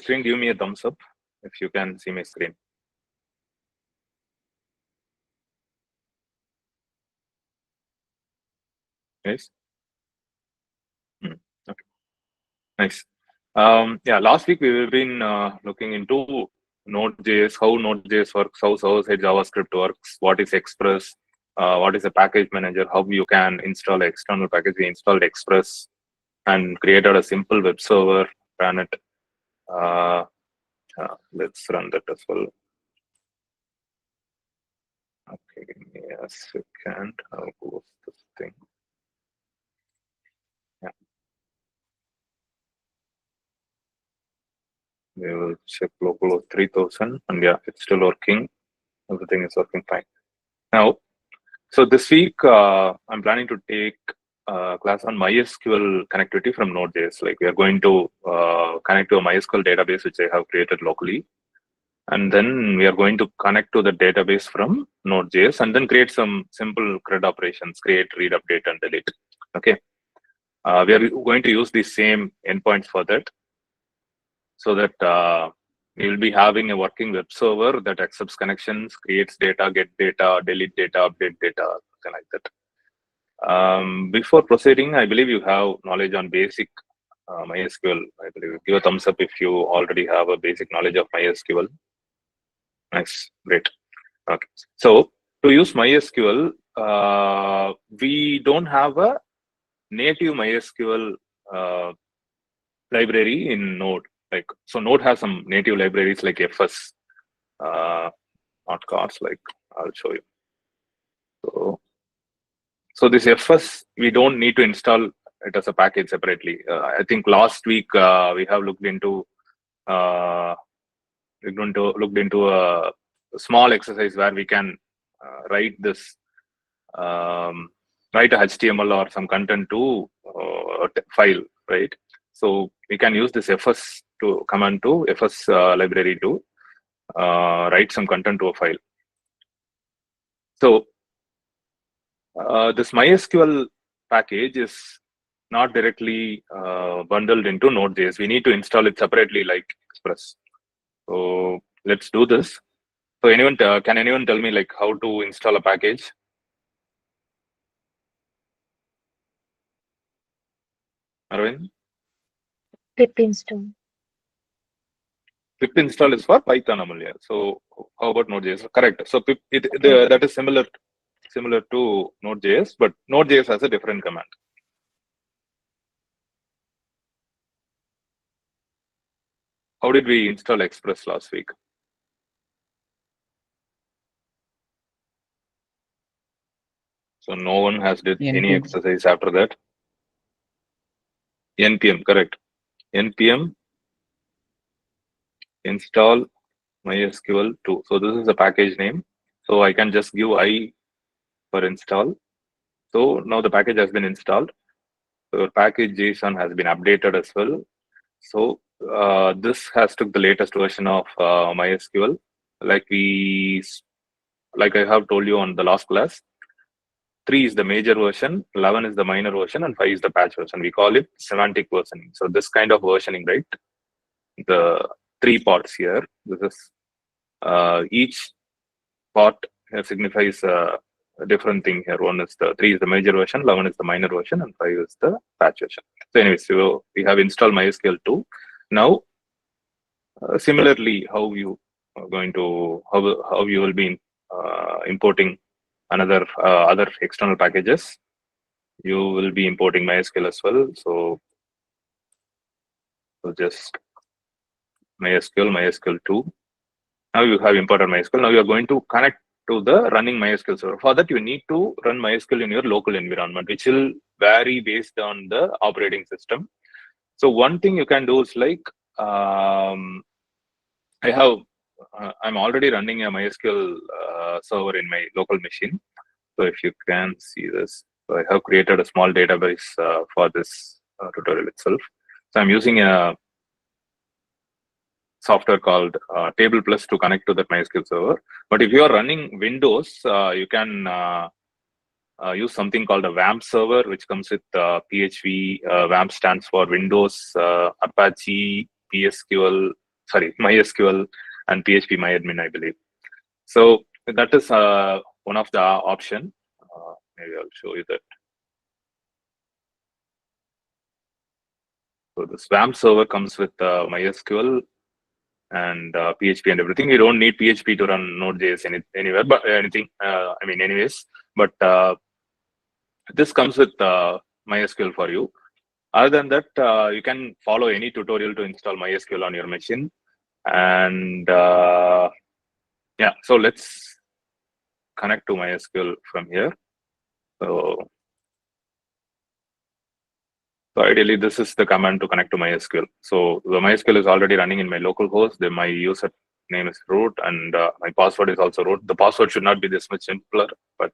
screen, give me a thumbs up if you can see my screen. Yes. Okay. Nice. Yeah, last week we've been looking into Node.js, how Node.js works, how server-side JavaScript works, what is Express, what is a package manager, how you can install an external package. We installed Express and created a simple web server, ran it. Let's run that as well. Okay, give me a second. I'll close this thing. Yeah. We will check localhost 3000, and yeah, it's still working. Everything is working fine. Now, so this week, I'm planning to take a class on MySQL connectivity from Node.js. Like we are going to connect to a MySQL database, which I have created locally. And then we are going to connect to the database from Node.js and then create some simple CRUD operations, create, read, update, and delete. Okay. We are going to use the same endpoints for that, so that we will be having a working web server that accepts connections, creates data, get data, delete data, update data, something like that. Before proceeding, I believe you have knowledge on basic MySQL. I believe give a thumbs up if you already have a basic knowledge of MySQL. Nice, great. Okay, so to use MySQL, we don't have a native MySQL library in Node. Like, so Node has some native libraries like FS, not cards. Like I'll show you. So this FS, we don't need to install it as a package separately. I think last week we have looked into a small exercise where we can write this write a HTML or some content to a file, right? So we can use this FS to command to FS library to write some content to a file. So this MySQL package is not directly bundled into Node.js. We need to install it separately like Express. So let's do this. So can anyone tell me like how to install a package? Arvind? Pip install. Pip install is for Python, Amulya. So how about Node.js? Correct. So pip that is similar to Node.js, but Node.js has a different command. How did we install Express last week? So no one has did any exercise after that. npm, correct. npm install MySQL 2. So this is the package name. So I can just give I for install. So now the package has been installed. So package JSON has been updated as well. So this has took the latest version of MySQL. Like I have told you on the last class, 3 is the major version, 11 is the minor version, and 5 is the patch version. We call it semantic versioning. So this kind of versioning, right? The 3 parts here. This is each part signifies a different thing here. 1 is the 3 is the major version, 11 is the minor version, and 5 is the patch version. So anyways, so we have installed MySQL 2. Now, similarly, how you are going to how you will be importing other external packages. You will be importing MySQL as well. So just MySQL 2. Now you have imported MySQL. Now you are going to connect to the running MySQL server. For that, you need to run MySQL in your local environment, which will vary based on the operating system. So one thing you can do is like, I'm already running a MySQL server in my local machine. So if you can see this, so I have created a small database for this tutorial itself. So I'm using a software called Table Plus to connect to that MySQL server. But if you are running Windows, you can use something called a WAMP server, which comes with PHP. WAMP stands for Windows Apache PSQL MySQL and PHP MyAdmin, I believe. So that is one of the option. Maybe I'll show you that. So the SWAMP server comes with MySQL and PHP and everything. You don't need PHP to run Node.js anywhere, but anyways. But this comes with MySQL for you. Other than that, you can follow any tutorial to install MySQL on your machine. And yeah, so let's connect to MySQL from here. So ideally, this is the command to connect to MySQL. So the MySQL is already running in my local host. Then my user name is root, and my password is also root. The password should not be this much simpler, but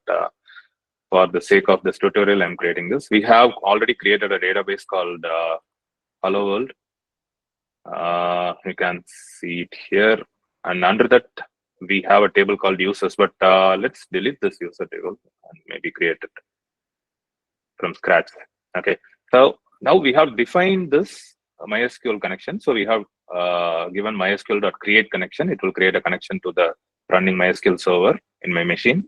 for the sake of this tutorial, I'm creating this. We have already created a database called Hello World. You can see it here, and under that we have a table called users. But let's delete this user table and maybe create it from scratch. Okay, so now we have defined this MySQL connection. So we have given MySQL.create connection. It will create a connection to the running MySQL server in my machine.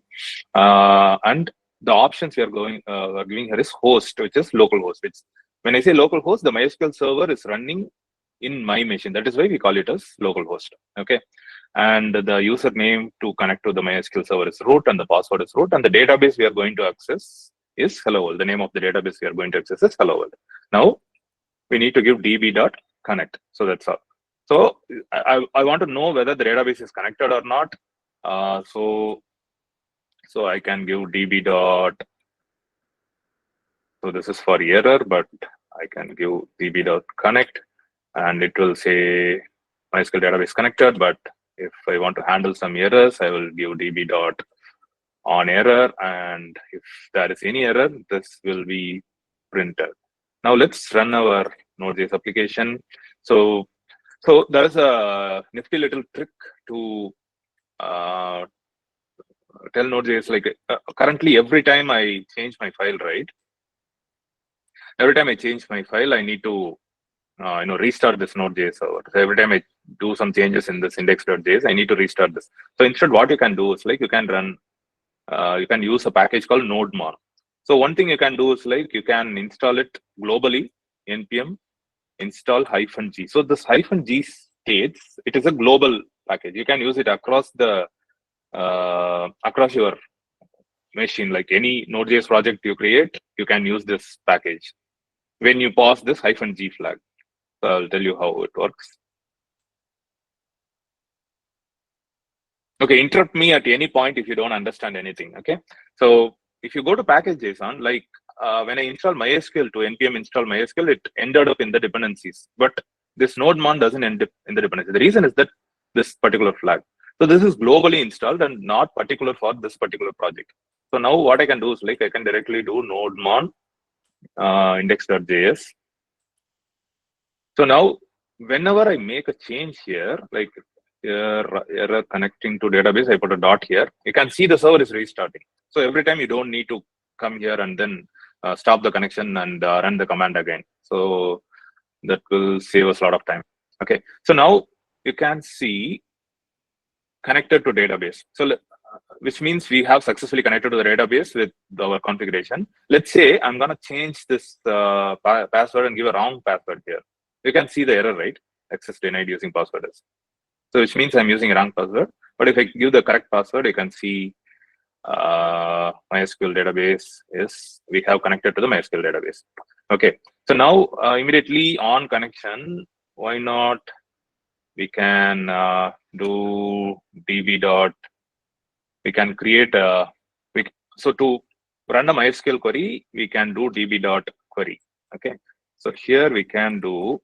And the options we are giving here is host, which is localhost. Which, when I say localhost, the MySQL server is running in my machine. That is why we call it as localhost. Okay, and the username to connect to the MySQL server is root, and the password is root, and the database we are going to access is hello world. The name of the database we are going to access is hello world. Now we need to give db.connect. So that's all. So I want to know whether the database is connected or not. So I can give db dot. So this is for error, but I can give db.connect, and it will say MySQL database connected. But if I want to handle some errors, I will give db.on error, and if there is any error, this will be printed. Now let's run our Node.js application. So there is a nifty little trick to tell Node.js, like currently every time I change my file, right? Every time I change my file, I need to restart this Node.js server. So every time I do some changes in this index.js, I need to restart this. So instead, what you can do is like you can use a package called nodemon. So one thing you can do is like you can install it globally, npm install -g. So this -g states it is a global package. You can use it across the across your machine, like any Node.js project you create, you can use this package when you pass this -g flag. So I'll tell you how it works. Okay, interrupt me at any point if you don't understand anything. Okay, so if you go to package.json, like when I install MySQL to npm install MySQL, it ended up in the dependencies. But this nodemon doesn't end up in the dependency. The reason is that this particular flag. So this is globally installed and not particular for this particular project. So now what I can do is like I can directly do nodemon index.js. So now whenever I make a change here, like error connecting to database, I put a dot here. You can see the server is restarting. So every time you don't need to come here and then stop the connection and run the command again. So that will save us a lot of time. Okay, so now you can see connected to database. So which means we have successfully connected to the database with our configuration. Let's say I'm going to change this password and give a wrong password here. You can see the error, right? Access denied using password. So which means I'm using a wrong password. But if I give the correct password, you can see MySQL database is we have connected to the MySQL database. Okay, so now immediately on connection, why not we can do db dot. We can create a so to run a MySQL query, we can do db dot query. Okay, so here we can do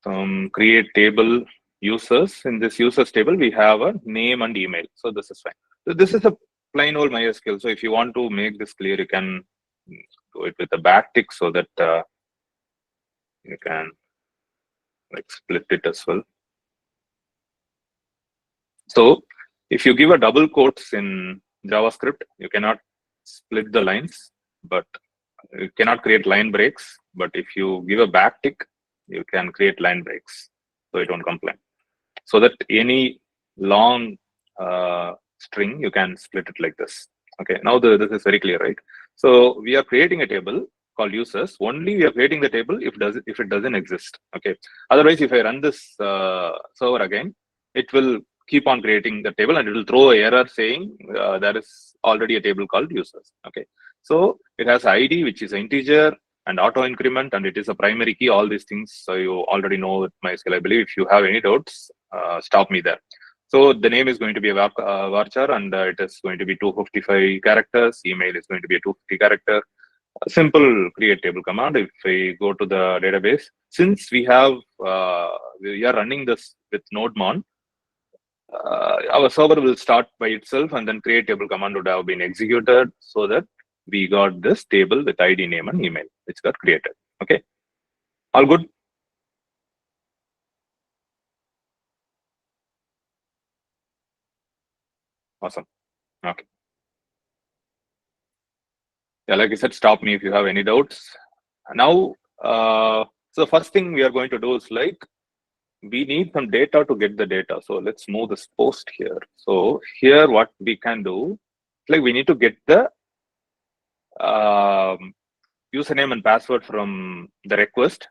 some create table users. In this users table, we have a name and email. So this is fine. So this is a plain old MySQL. So if you want to make this clear, you can do it with a backtick so that you can like split it as well. So if you give a double quotes in JavaScript, you cannot split the lines, but you cannot create line breaks. But if you give a backtick, you can create line breaks so it won't complain. So that any long string, you can split it like this. Okay, now this is very clear, right? So we are creating a table called users. Only we are creating the table if it doesn't exist. Okay, otherwise if I run this server again, it will keep on creating the table and it will throw an error saying there is already a table called users. Okay, so it has ID which is an integer and auto increment, and it is a primary key, all these things. So you already know with MySQL, I believe. If you have any doubts, stop me there. So the name is going to be a varchar, and it is going to be 255 characters. Email is going to be a 250 character. A simple create table command. If we go to the database, since we are running this with NodeMon, our server will start by itself, and then create table command would have been executed so that we got this table with ID, name, and email, which got created. Okay, all good. Awesome. Okay. Yeah, like I said, stop me if you have any doubts. Now, so the first thing we are going to do is like we need some data to get the data. So let's move this post here. So here, what we can do, like we need to get the username and password from the request,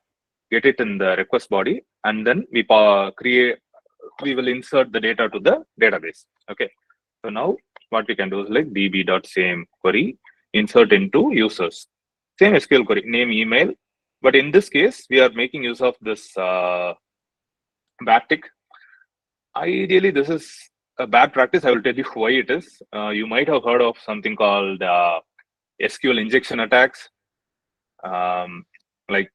get it in the request body, and then we will insert the data to the database. Okay. So now what we can do is like db.same query, insert into users. Same SQL query, name, email. But in this case, we are making use of this backtick. Ideally, this is a bad practice. I will tell you why it is. You might have heard of something called SQL injection attacks. Like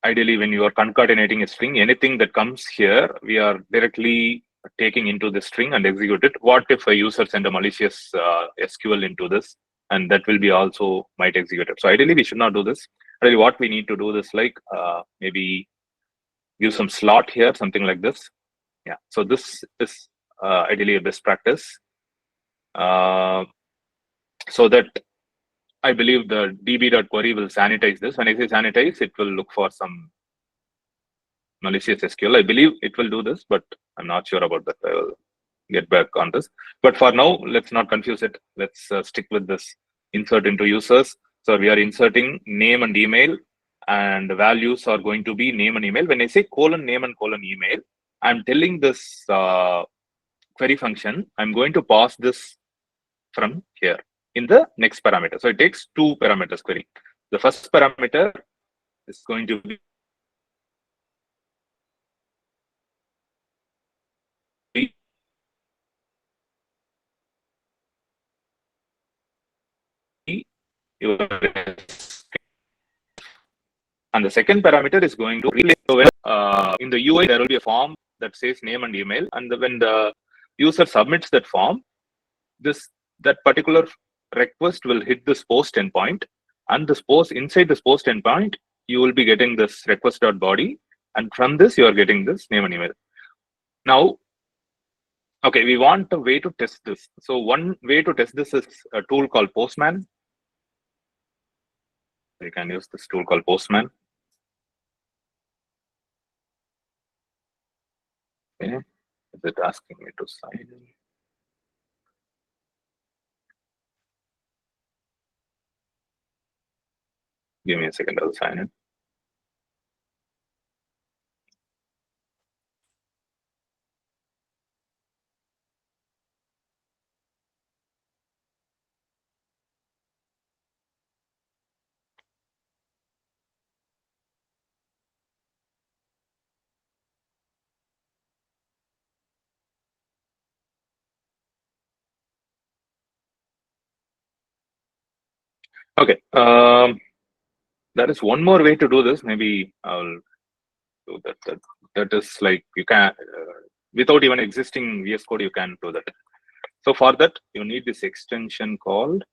ideally, when you are concatenating a string, anything that comes here, we are directly taking into the string and execute it. What if a user send a malicious SQL into this, and that will be also might execute it? So ideally, we should not do this. Really, what we need to do is like maybe use some slot here, something like this. Yeah. So this is ideally a best practice. So that I believe the db.query will sanitize this. When I say sanitize, it will look for some malicious SQL. I believe it will do this, but I'm not sure about that. I will get back on this. But for now, let's not confuse it. Let's stick with this insert into users. So we are inserting name and email, and the values are going to be name and email. When I say colon name and colon email, I'm telling this query function, I'm going to pass this from here in the next parameter. So it takes two parameters query. The first parameter is going to be your, and the second parameter is going to relay. In the UI, there will be a form that says name and email, and when the user submits that form, that particular request will hit this post endpoint, and this post inside this post endpoint, you will be getting this request.body, and from this you are getting this name and email. Now, okay, we want a way to test this. So one way to test this is a tool called Postman. You can use this tool called Postman. Okay. Is it asking me to sign in? Give me a second, I'll sign in. Okay. There is one more way to do this. Maybe I'll do that. That is like you can, without even existing VS Code, you can do that. So for that, you need this extension called,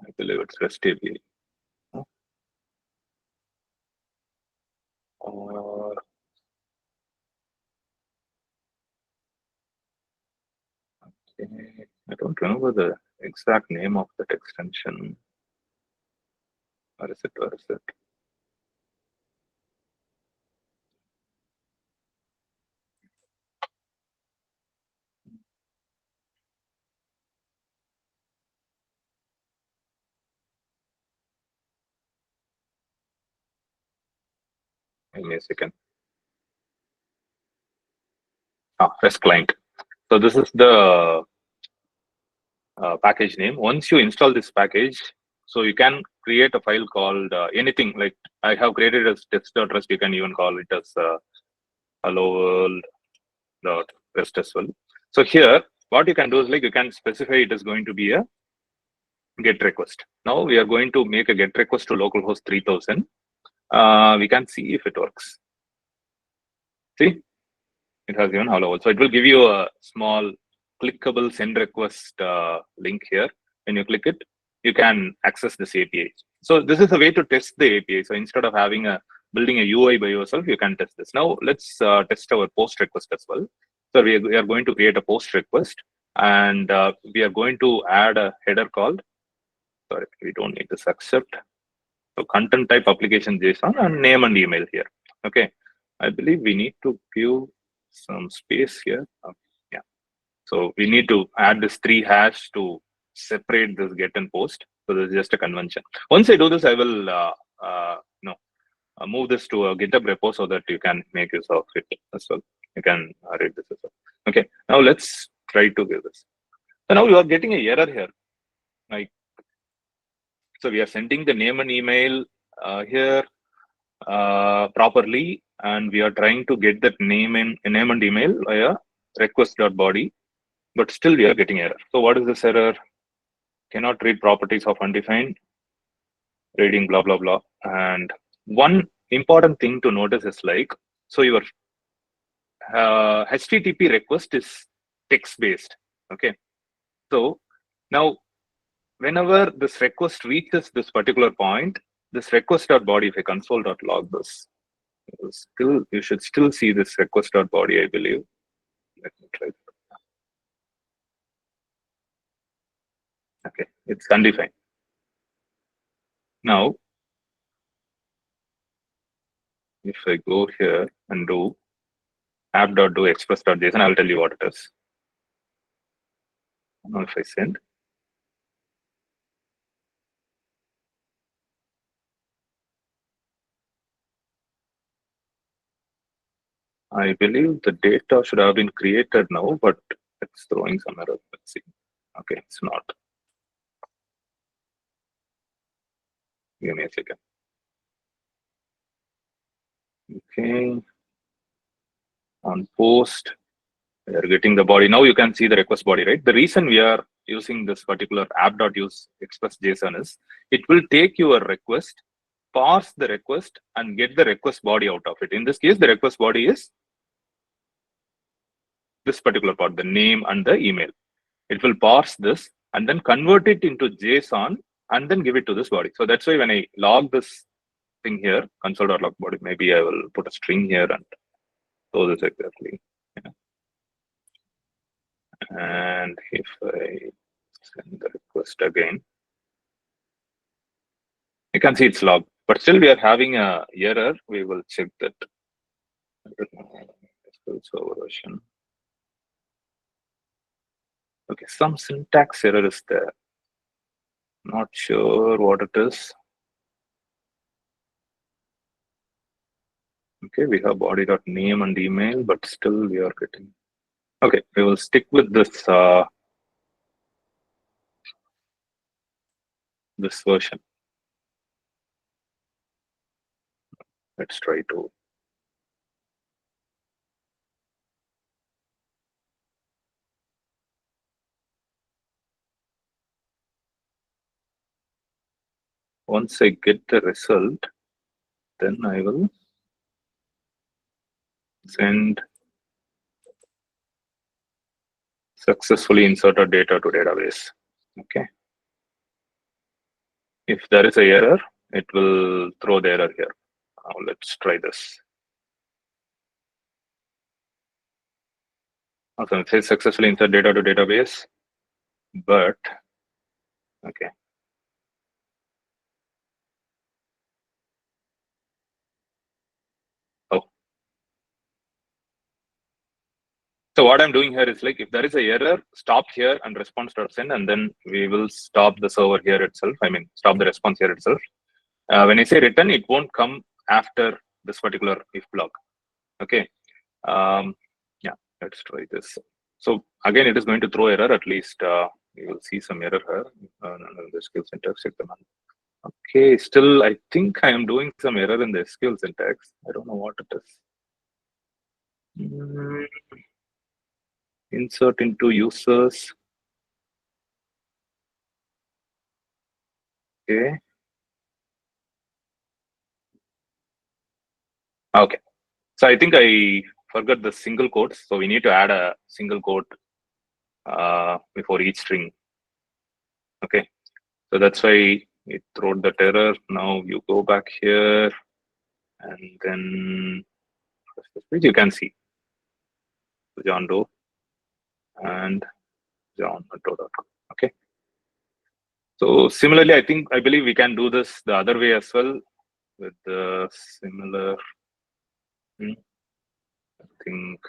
I believe it's REST-API. Or okay, I don't remember the exact name of that extension. Where is it? Where is it? Give me a second. REST client. So this is the package name. Once you install this package, so you can create a file called anything. Like I have created as test.rest. You can even call it as hello world.rest as well. So here, what you can do is like you can specify it is going to be a get request. Now we are going to make a get request to localhost 3000. We can see if it works. See, it has given hello world. So it will give you a small clickable send request link here. When you click it, you can access this API. So this is a way to test the API. So instead of having a building a UI by yourself, you can test this. Now let's test our post request as well. So we are going to create a post request, and we are going to add a header called. Sorry, we don't need this accept. So content type application JSON and name and email here. Okay, I believe we need to give some space here. Yeah. So we need to add this 3 hash to separate this get and post. So this is just a convention. Once I do this, I will move this to a GitHub repo so that you can make use of it as well. You can read this as well. Okay. Now let's try to give this. So now you are getting a error here. Like, so we are sending the name and email here properly, and we are trying to get that name and email via request.body, but still we are getting error. So what is this error? Cannot read properties of undefined, reading blah blah blah. And one important thing to notice is like, so your HTTP request is text based. Okay, so now whenever this request reaches this particular point, this request.body, if I console.log this, still you should still see this request.body, I believe. Let me try. Okay, it's undefined. Now, if I go here and do app.do express.json, I'll tell you what it is. Now, if I send, I believe the data should have been created now, but it's throwing some error. Let's see. Okay, it's not. Give me a second. Okay. On post, we are getting the body. Now you can see the request body, right? The reason we are using this particular app.use express JSON is it will take your request, parse the request, and get the request body out of it. In this case, the request body is this particular part, the name and the email. It will parse this and then convert it into JSON and then give it to this body. So that's why when I log this thing here, console.log body, maybe I will put a string here and show this exactly. Yeah. And if I send the request again, you can see it's logged, but still we are having a error. We will check that. Server version. Okay, some syntax error is there. Not sure what it is. Okay, we have body.name and email, but still we are getting. Okay, we will stick with this this version. Let's try to. Once I get the result, then I will send successfully inserted data to database. Okay. If there is a error, it will throw the error here. Now let's try this. Also, it says successfully insert data to database, but okay. So what I'm doing here is like, if there is a error, stop here and response.send, and then we will stop the server here itself. I mean, stop the response here itself. When I say return, it won't come after this particular if block. Okay. Yeah, let's try this. So again, it is going to throw error. At least you will see some error here. The SQL syntax, check them out. Okay, still, I think I am doing some error in the SQL syntax. I don't know what it is. Insert into users. Okay. Okay. So I think I forgot the single quotes. So we need to add a single quote before each string. Okay. So that's why it threw that error. Now you go back here and then you can see John Doe and John.doe.com. Okay. So similarly, I believe we can do this the other way as well with the similar. I think.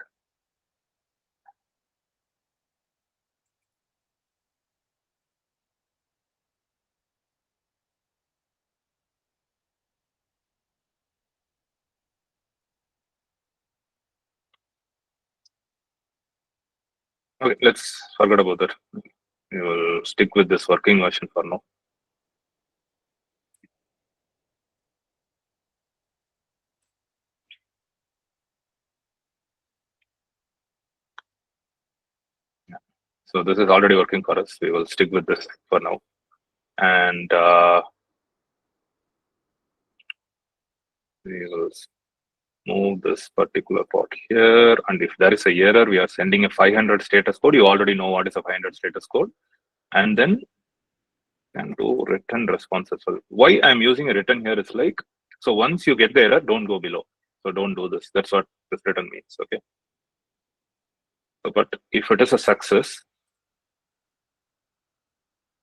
Okay, let's forget about that. We will stick with this working version for now. Yeah. So this is already working for us. We will stick with this for now. And we will move this particular part here. And if there is a error, we are sending a 500 status code. You already know what is a 500 status code. And then can do return response as well. Why I'm using a return here is like, so once you get the error, don't go below. So don't do this. That's what this return means. Okay. So, but if it is a success,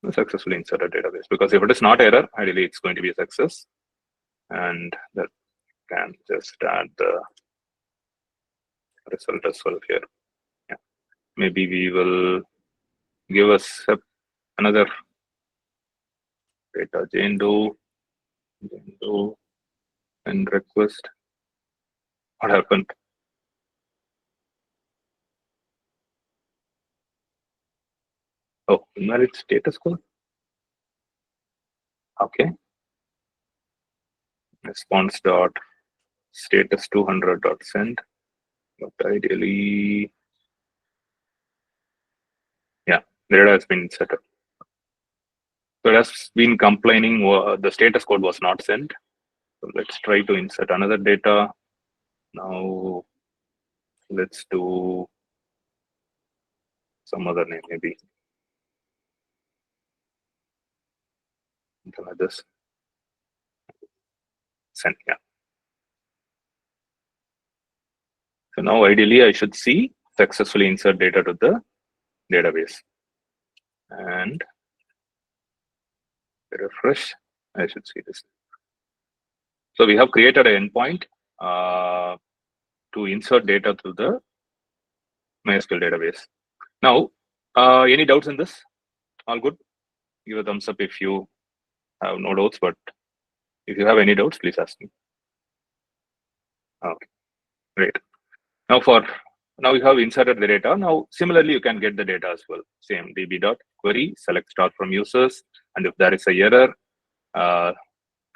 successfully insert a database, because if it is not error, ideally it's going to be a success. And that can just add the result as well here. Yeah. Maybe we will give us another data Jane Doe and request. What happened? Oh, invalid status code. Okay. Response dot status 200 dot send. But ideally, yeah, the data has been set up. So it has been complaining the status code was not sent. So let's try to insert another data. Now let's do some other name, maybe something like this. Send, yeah. So now ideally I should see successfully insert data to the database. And refresh, I should see this. So we have created an endpoint to insert data to the MySQL database. Now, any doubts in this? All good? Give a thumbs up if you have no doubts, but if you have any doubts, please ask me. Okay, great. Now we have inserted the data. Now, similarly, you can get the data as well. Same db.query, select star from users, and if there is a error,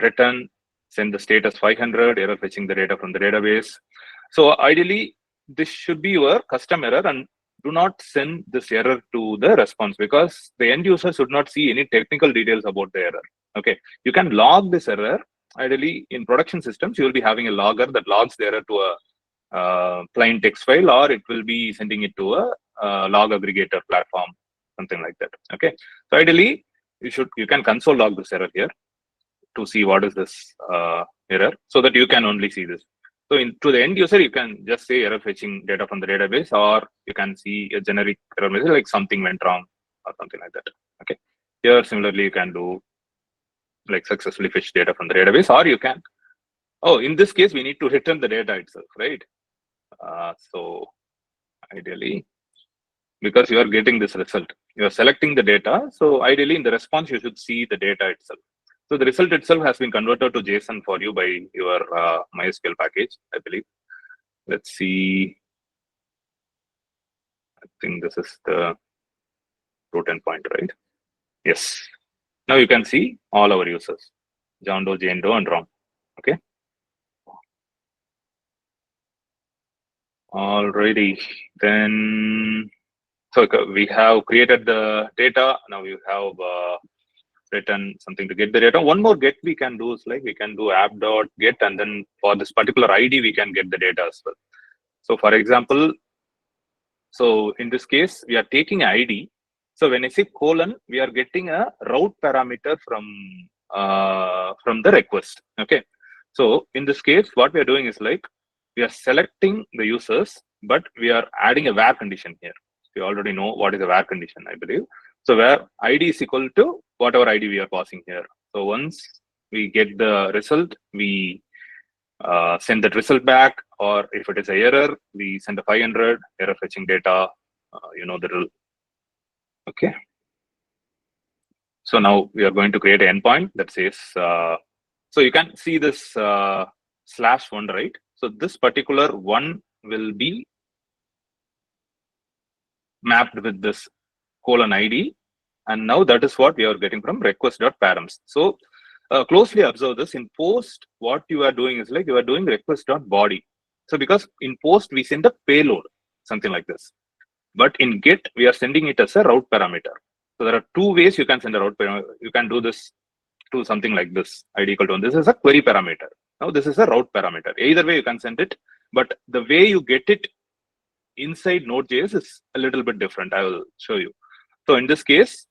return, send the status 500, error fetching the data from the database. So ideally, this should be your custom error, and do not send this error to the response, because the end user should not see any technical details about the error. Okay, you can log this error. Ideally, in production systems, you will be having a logger that logs the error to a plain text file, or it will be sending it to a log aggregator platform, something like that. Okay, so ideally, you can console log this error here to see what is this error, so that you can only see this. So to the end user, you can just say error fetching data from the database, or you can see a generic error message like something went wrong or something like that. Okay. Here, similarly, you can do like successfully fetch data from the database, or you can, oh, in this case, we need to return the data itself, right? So ideally, because you are getting this result. You are selecting the data. So ideally in the response, you should see the data itself. So the result itself has been converted to JSON for you by your MySQL package, I believe. Let's see. I think this is the root endpoint, right? Yes. Now you can see all our users, John Doe, Jane Doe, and Ron. Okay. Alrighty. Then, so we have created the data. Now you have written something to get the data. One more get we can do is like we can do app.get, and then for this particular ID, we can get the data as well. So for example, so in this case, we are taking ID. So when I say colon, we are getting a route parameter from the request. Okay. So in this case, what we are doing is like we are selecting the users, but we are adding a where condition here. We already know what is a where condition, I believe. So where ID is equal to whatever ID we are passing here. So once we get the result, we send that result back, or if it is a error, we send a 500 error fetching data. You know the rule. Okay. So now we are going to create an endpoint that says. So you can see this /1, right? So this particular one will be mapped with this colon ID, and now that is what we are getting from request.params. So closely observe this. In post, what you are doing is like you are doing request.body. So because in post we send a payload, something like this, but in get we are sending it as a route parameter. So there are two ways you can send a route parameter. You can do this to something like this, ID equal to 1. This is a query parameter. Now this is a route parameter. Either way you can send it, but the way you get it inside Node.js is a little bit different. I will show you. So in this case,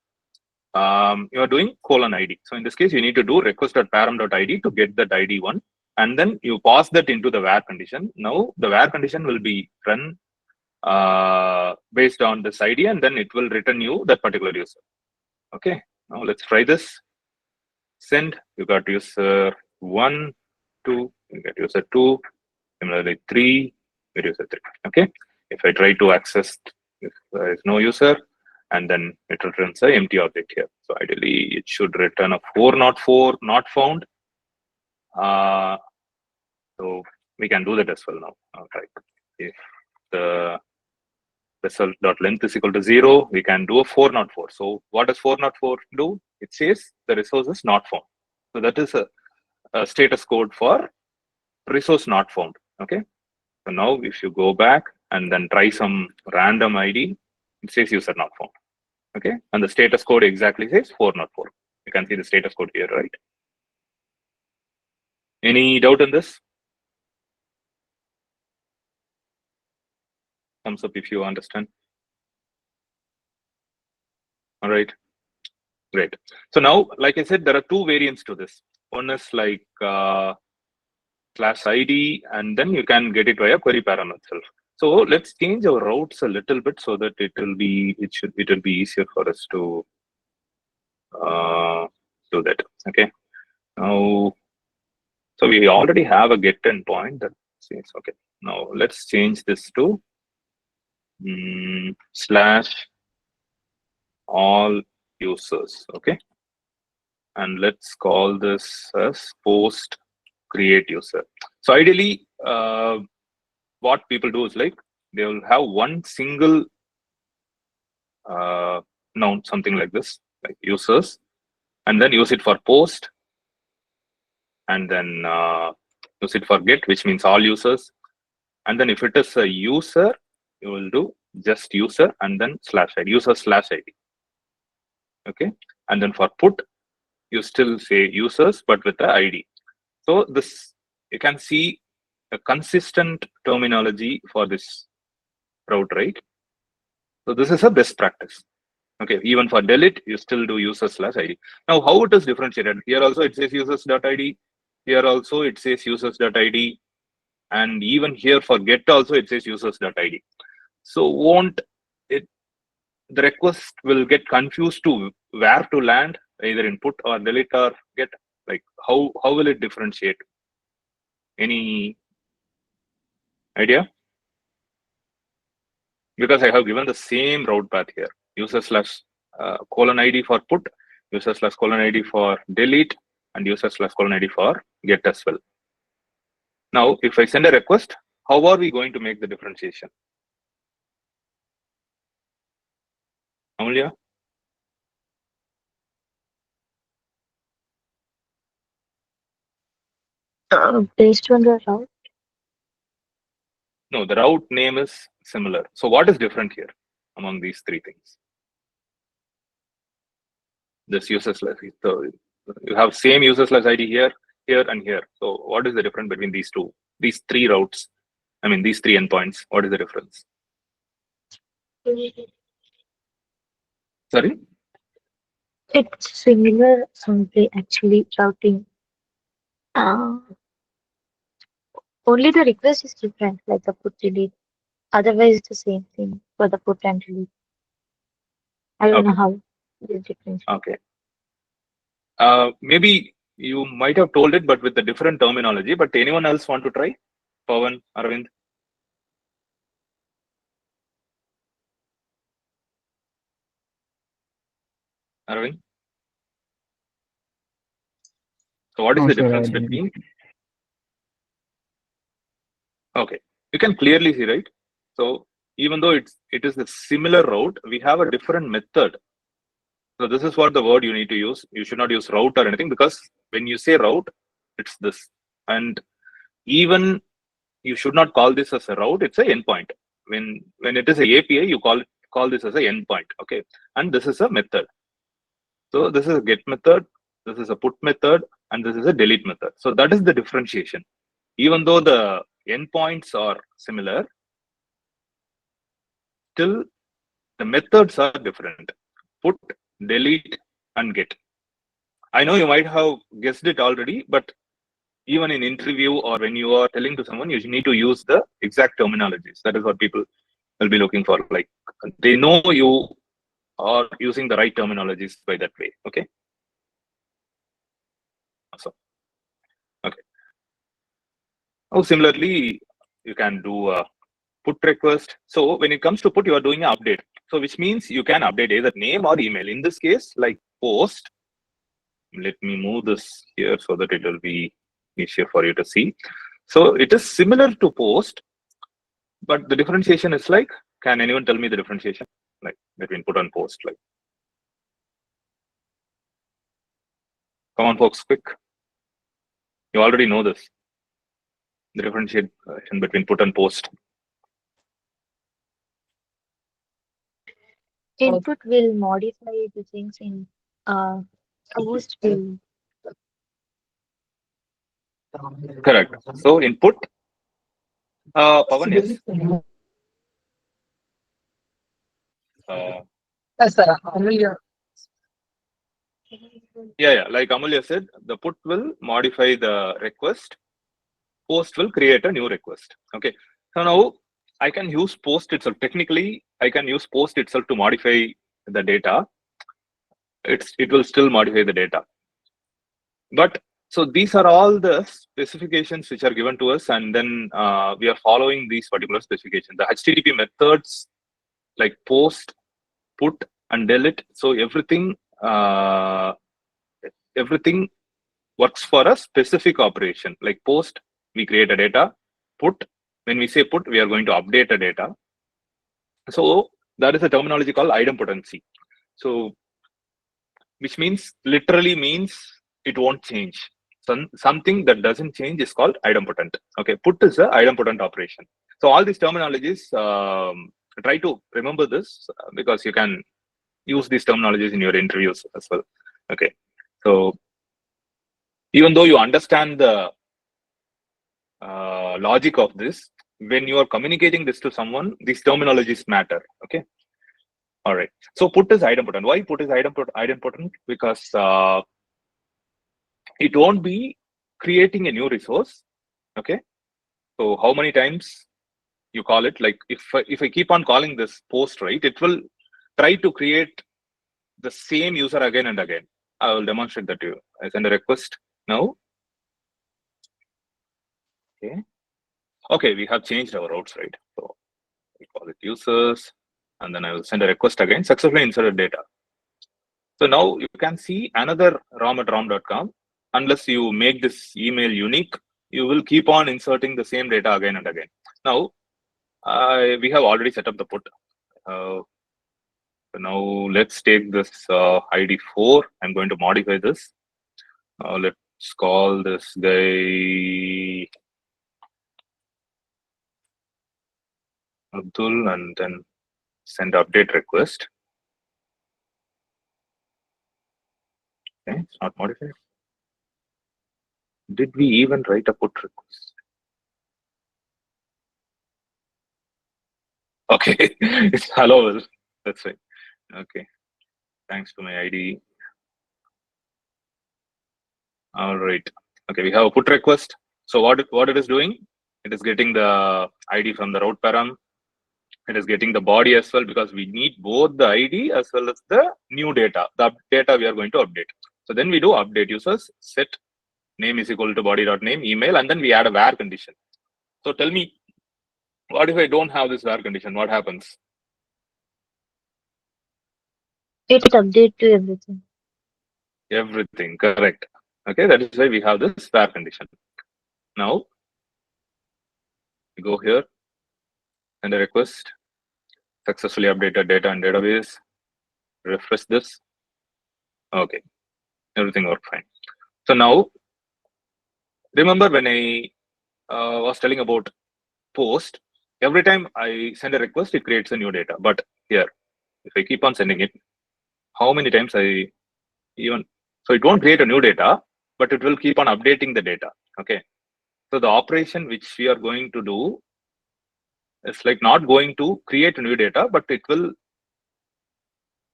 you are doing colon ID. So in this case, you need to do request.param.id to get that ID one, and then you pass that into the where condition. Now the where condition will be run based on this ID, and then it will return you that particular user. Okay. Now let's try this. Send. You got user 1, 2. You get user 2. Similarly 3. You get user 3. Okay. If I try to access, if there is no user, and then it returns an empty object here. So ideally, it should return a 404 not found. So we can do that as well now. Right. If the result.length is equal to 0, we can do a 404. So what does 404 do? It says the resource is not found. So that is a status code for resource not found. Okay. So now if you go back and then try some random ID, it says user not found. Okay. And the status code exactly says 404. You can see the status code here, right? Any doubt in this? Thumbs up if you understand. All right. Great. So now, like I said, there are two variants to this. One is like /ID, and then you can get it via query param itself. So let's change our routes a little bit so that it will be easier for us to do that. Okay. Now, so we already have a get endpoint that says okay. Now let's change this to /all users. Okay. And let's call this as post create user. So ideally, what people do is like they will have one single noun, something like this, like users, and then use it for post, and then use it for get, which means all users. And then if it is a user, you will do just user and then /id, user /id. Okay. And then for put, you still say users, but with the ID. So this, you can see a consistent terminology for this route, right? So this is a best practice. Okay, even for delete, you still do users/id. Now, how it is differentiated? Here also it says users.id. Here also it says users.id. And even here for get also it says users.id. So won't it, the request will get confused to where to land, either input or delete or get? Like how will it differentiate? Any idea? because I have given the same route path here. User slash colon ID for put, user slash colon ID for delete, and user slash colon ID for get as well. Now, if I send a request, how are we going to make the differentiation? Amulya? Based on the route, No, the route name is similar. So what is different here among these three things? This user slash, so you have same user slash ID here, here, and here. So what is the difference between these three routes? I mean, these three endpoints. What is the difference? Sorry? it's similar only actually routing. Uh, Only the request is different, like the put delete. Otherwise, it's the same thing for the put and delete. I don't know Okay. how the difference. Okay. Maybe you might have told it, but with a different terminology. But anyone else want to try? Pawan, Arvind? Arvind? So what is No, the sir, I difference didn't. between? Okay, you can clearly see, right? So even though it is a similar route, we have a different method. So this is what the word you need to use. You should not use route or anything, because when you say route, it's this. And even you should not call this as a route, it's an endpoint. When it is a API, you call this as an endpoint. Okay. And this is a method. So this is a get method, this is a put method, and this is a delete method. So that is the differentiation. Even though the endpoints are similar, still the methods are different. Put, delete, and get. I know you might have guessed it already, but even in interview or when you are telling to someone, you need to use the exact terminologies. That is what people will be looking for. Like they know you are using the right terminologies by that way. Okay. So, okay. Now, similarly, you can do a put request. So when it comes to put, you are doing an update. So which means you can update either name or email. In this case, like post, let me move this here so that it will be easier for you to see. So it is similar to post, but the differentiation is like, can anyone tell me the differentiation like between put and post? Like, come on, folks, quick. You already know this. The differentiation between put and post. Input will modify the things in post will. Correct. So input, Pavan, yes. Yes, sir. Amulya. Yeah. Like Amulya said, the put will modify the request. Post will create a new request. Okay. So now I can use post itself. Technically, I can use post itself to modify the data. It will still modify the data. But so these are all the specifications which are given to us, and then we are following these particular specifications. The HTTP methods like post, put, and delete. So everything works for a specific operation. Like post, we create a data. Put, when we say put, we are going to update a data. So that is a terminology called idempotency. So which means literally means it won't change. Something that doesn't change is called idempotent. Okay, put is a idempotent operation. So all these terminologies, try to remember this because you can use these terminologies in your interviews as well. Okay, so even though you understand the logic of this, when you are communicating this to someone, these terminologies matter. Okay. All right. So put is idempotent. Why put is idempotent? Because it won't be creating a new resource. Okay. So how many times you call it? Like if I keep on calling this post, right, it will try to create the same user again and again. I will demonstrate that to you. I send a request now. Okay. Okay, we have changed our routes, right? So we call it users. and then I will send a request again, successfully inserted data. So now you can see another rom@rom.com. Unless you make this email unique, you will keep on inserting the same data again and again. Now, we have already set up the put. So now let's take this ID 4. I'm going to modify this. Let's call this guy Abdul and then send update request. Okay, it's not modified. Did we even write a put request? Okay, it's hello. That's right. Okay, thanks to my ID. All right. Okay, we have a put request. So what it is doing? It is getting the ID from the route param. It is getting the body as well, because we need both the ID as well as the new data, the data we are going to update. So then we do update users set name is equal to body.name email, and then we add a where condition. So tell me, what if I don't have this where condition? What happens? It update to everything. Everything, correct. Okay, that is why we have this where condition. Now we go here, send a request, successfully updated data and database. Refresh this. Okay, everything worked fine. So now, remember when I was telling about post, every time I send a request, it creates a new data. But here, if I keep on sending it, how many times I even, so it won't create a new data, but it will keep on updating the data. Okay. So the operation which we are going to do is like not going to create a new data, but it will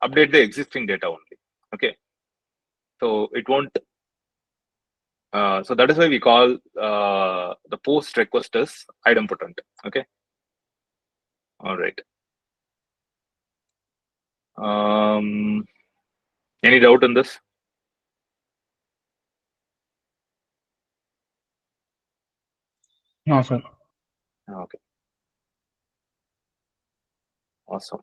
update the existing data only. Okay. So it won't. So that is why we call the post request as idempotent. Okay. All right. Any doubt in this? No, sir. Okay. Awesome.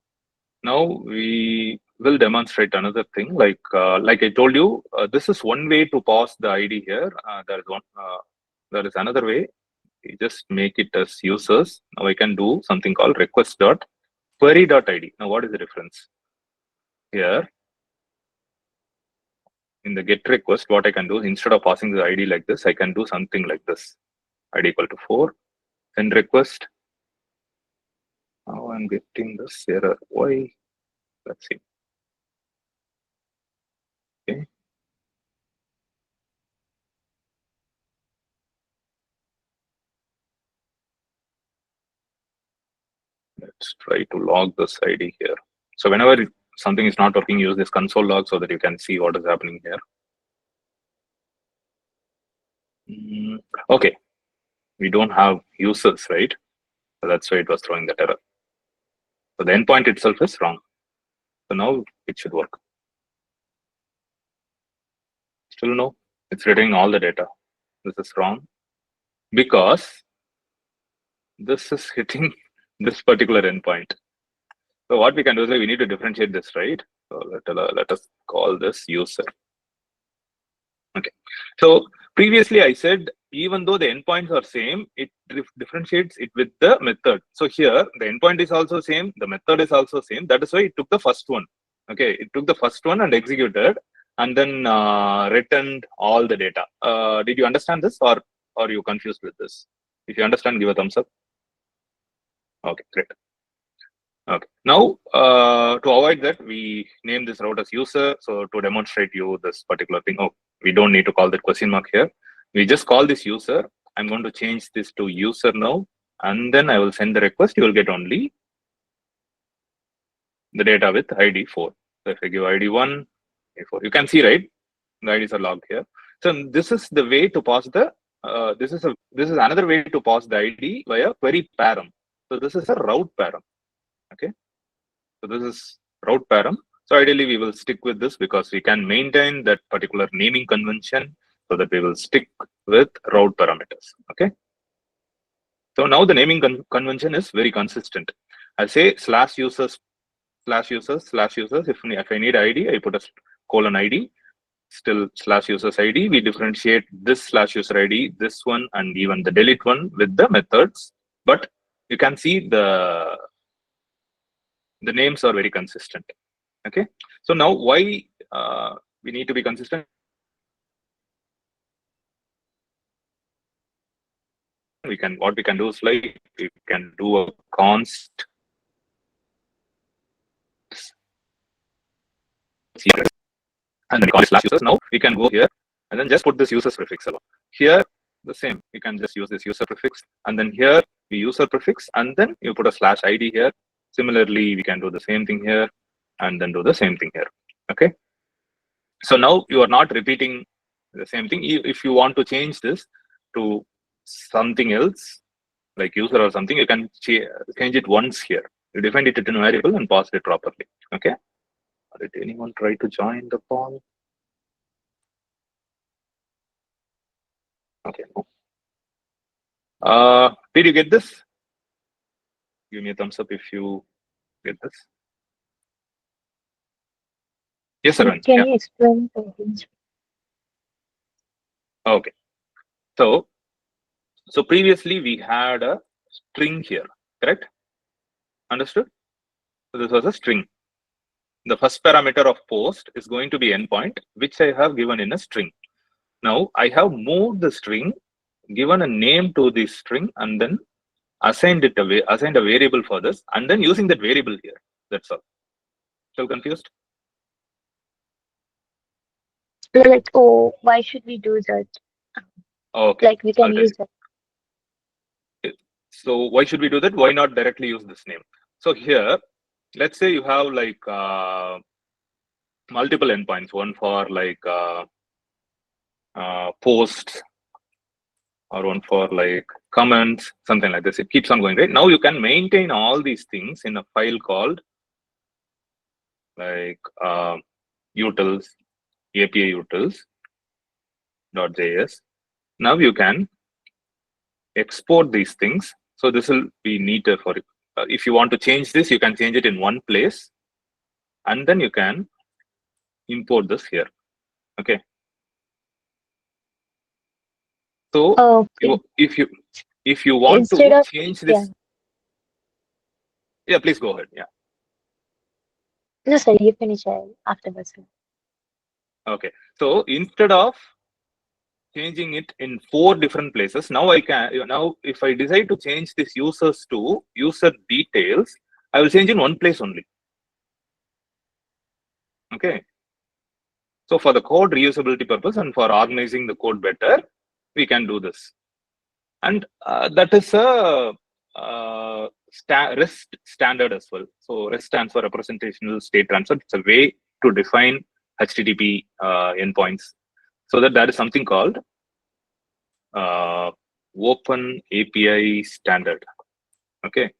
Now we will demonstrate another thing. Like I told you, this is one way to pass the ID here. There is one. There is another way. We just make it as users. Now I can do something called request.query.id. Now what is the difference? Here in the get request, what I can do is instead of passing the ID like this, I can do something like this. ID equal to 4. Send request. Now I'm getting this error. Why? Let's see. Okay. Let's try to log this ID here. So whenever something is not working, use this console log so that you can see what is happening here. Okay, we don't have users, right? So that's why it was throwing that error. So the endpoint itself is wrong. So now it should work. Still no, it's returning all the data. This is wrong because this is hitting this particular endpoint. So what we can do is we need to differentiate this, right? So let us call this user. Okay. So previously I said, even though the endpoints are same, it differentiates it with the method. So here the endpoint is also same, the method is also same. That is why it took the first one. Okay, it took the first one and executed, and then returned all the data. Did you understand this, or are you confused with this? If you understand, give a thumbs up. Okay, great. Okay. Now, to avoid that, we name this route as user. So to demonstrate you this particular thing, oh, we don't need to call that question mark here. We just call this user. I'm going to change this to user now, and then I will send the request. You will get only the data with ID 4. So if I give ID 1, ID 4, you can see, right? The IDs are logged here. So this is the way to pass the. This is another way to pass the ID via query param. So this is a route param. Okay. So this is route param. So ideally we will stick with this because we can maintain that particular naming convention, so that we will stick with route parameters. Okay. So now the naming convention is very consistent. I say /users slash users. If I need ID, I put a colon ID. Still slash users ID. We differentiate this slash user ID, this one, and even the delete one with the methods. But you can see the names are very consistent. Okay. So now why we need to be consistent? What we can do is like we can do a const and then slash users. Now we can go here and then just put this users prefix alone. Here the same, you can just use this user prefix, and then here we user prefix, and then you put a slash ID here. Similarly, we can do the same thing here and then do the same thing here. Okay. So now you are not repeating the same thing. If you want to change this to something else, like user or something, you can change it once here. You define it in a variable and pass it properly. Okay. Did anyone try to join the call? Okay. Did you get this? Give me a thumbs up if you get this. Yes, sir. Can you explain the things? Okay. So previously we had a string here, correct? Understood? So this was a string. The first parameter of post is going to be endpoint, which I have given in a string. Now I have moved the string, given a name to this string, and then assigned a variable for this, and then using that variable here. That's all. Still confused? Like, oh, why should we do that? Okay. Like, we can use that. So why should we do that? Why not directly use this name? So here, let's say you have like multiple endpoints, one for like posts, or one for like comments, something like this. It keeps on going, right? Now you can maintain all these things in a file called like utils, API utils.js. Now you can export these things. So this will be neater for you. If you want to change this, you can change it in one place, and then you can import this here. Okay. So if you want Instead to of, change this, yeah, please go ahead. Yeah. No, sorry, you finish afterwards. Okay. So instead of changing it in 4 different places, now if I decide to change this users to user details, I will change in one place only. Okay. So for the code reusability purpose and for organizing the code better, we can do this. And that is a REST standard as well. So REST stands for representational state transfer. It's a way to define HTTP endpoints. So that is something called Open API standard. Okay.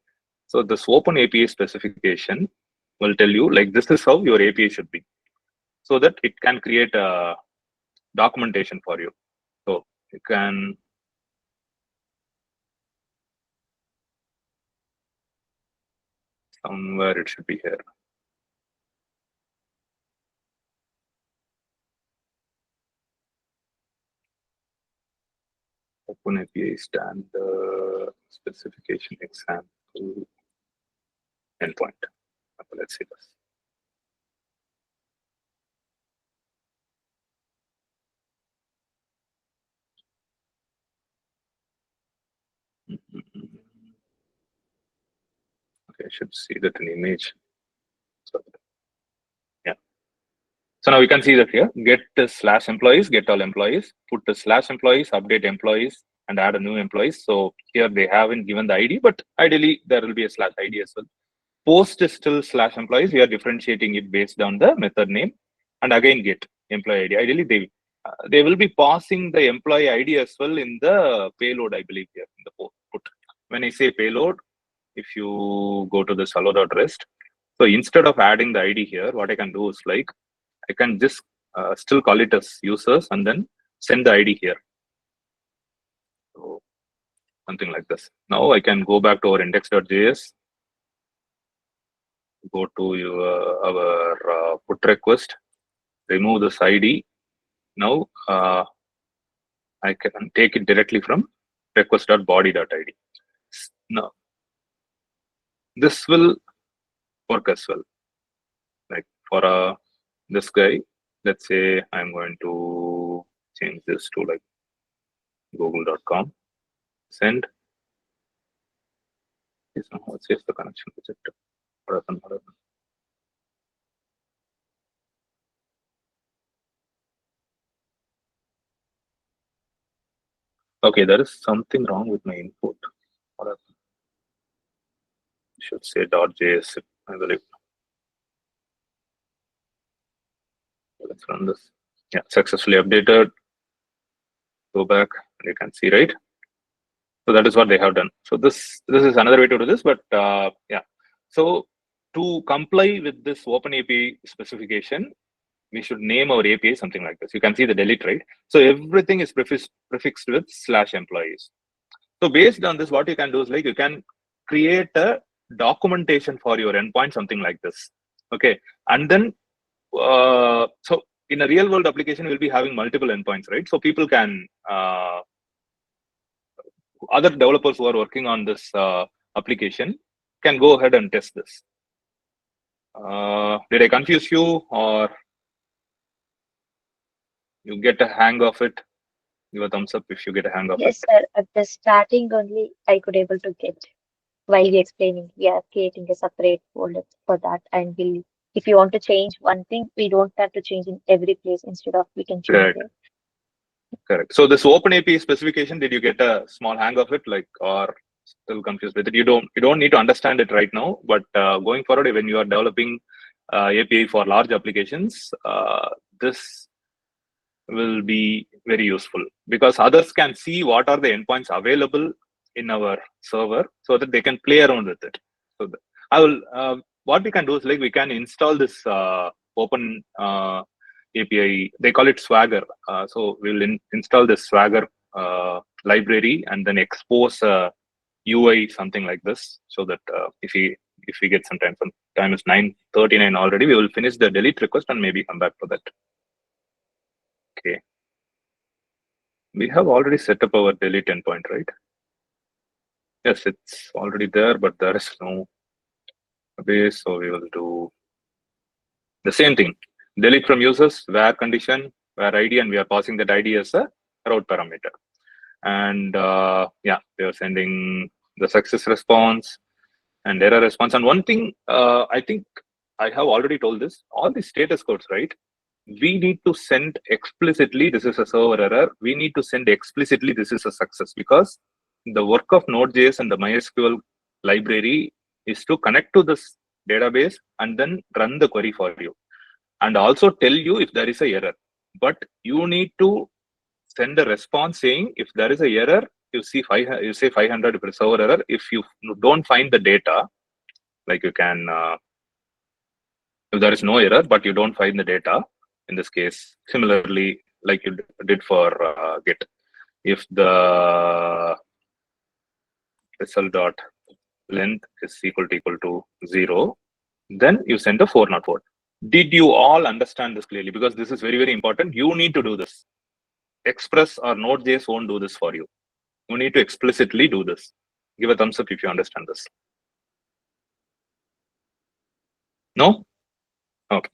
So this Open API specification will tell you like this is how your API should be, so that it can create a documentation for you. So you can somewhere it should be here. Open API standard specification example endpoint. Let's see this. Okay, I should see that in image. So, yeah. So now we can see that here, get the slash employees, get all employees, put the slash employees, update employees, and add a new employees. So here they haven't given the ID, but ideally there will be a slash ID as well. Post is still slash employees. We are differentiating it based on the method name, and again get employee ID. Ideally, they will be passing the employee ID as well in the payload, I believe, here in the put. When I say payload, if you go to this hello.rest, so instead of adding the ID here, what I can do is like I can just still call it as users and then send the ID here. So something like this. Now I can go back to our index.js, go to our put request, remove this ID. Now I can take it directly from request.body.id. Now this will work as well. Like for this guy, let's say I'm going to change this to like google.com. Send. Let's see if the connection rejected. What happened? Okay, there is something wrong with my input. What happened? Should say .js, I believe. Let's run this. Yeah, successfully updated. Go back, you can see, right? So that is what they have done. So this is another way to do this, but yeah. So to comply with this OpenAPI specification, we should name our API something like this. You can see the delete, right? So everything is prefixed with /employees. So based on this, what you can do is like you can create a documentation for your endpoint, something like this. Okay, and then so in a real world application, we'll be having multiple endpoints, right? So people can other developers who are working on this application can go ahead and test this. Did I confuse you, or you get a hang of it? Give a thumbs up if you get a hang of Yes, it. sir. At the starting only, I could able to get while we explaining. We are creating a separate folder for that, and we'll. If you want to change one thing, we don't have to change in every place. Instead of we can change Correct. there. Correct. So this OpenAPI specification, did you get a small hang of it, like, or still confused with it? You don't need to understand it right now, but going forward, when you are developing API for large applications, this will be very useful because others can see what are the endpoints available in our server so that they can play around with it. So I will. What we can do is like we can install this open API. They call it Swagger. So we'll install this Swagger library and then expose a UI something like this, so that if we get some time is 9:39 already, we will finish the delete request and maybe come back to that. Okay. We have already set up our delete endpoint, right? Yes, it's already there, but there is no base, so we will do the same thing. Delete from users, where condition, where ID, and we are passing that ID as a route parameter. And yeah, we are sending the success response and error response. And one thing, I think I have already told this, all the status codes, right? We need to send explicitly, this is a server error. We need to send explicitly, this is a success, because the work of Node.js and the MySQL library is to connect to this database and then run the query for you and also tell you if there is a error. But you need to send a response saying if there is a error, you say 500 if it's server error. If you don't find the data, like you can, if there is no error, but you don't find the data, in this case, similarly, like you did for Git, if the result dot length is equal to 0, then you send a 404. Did you all understand this clearly? Because this is very, very important. You need to do this. Express or Node.js won't do this for you. You need to explicitly do this. Give a thumbs up if you understand this. No? Okay.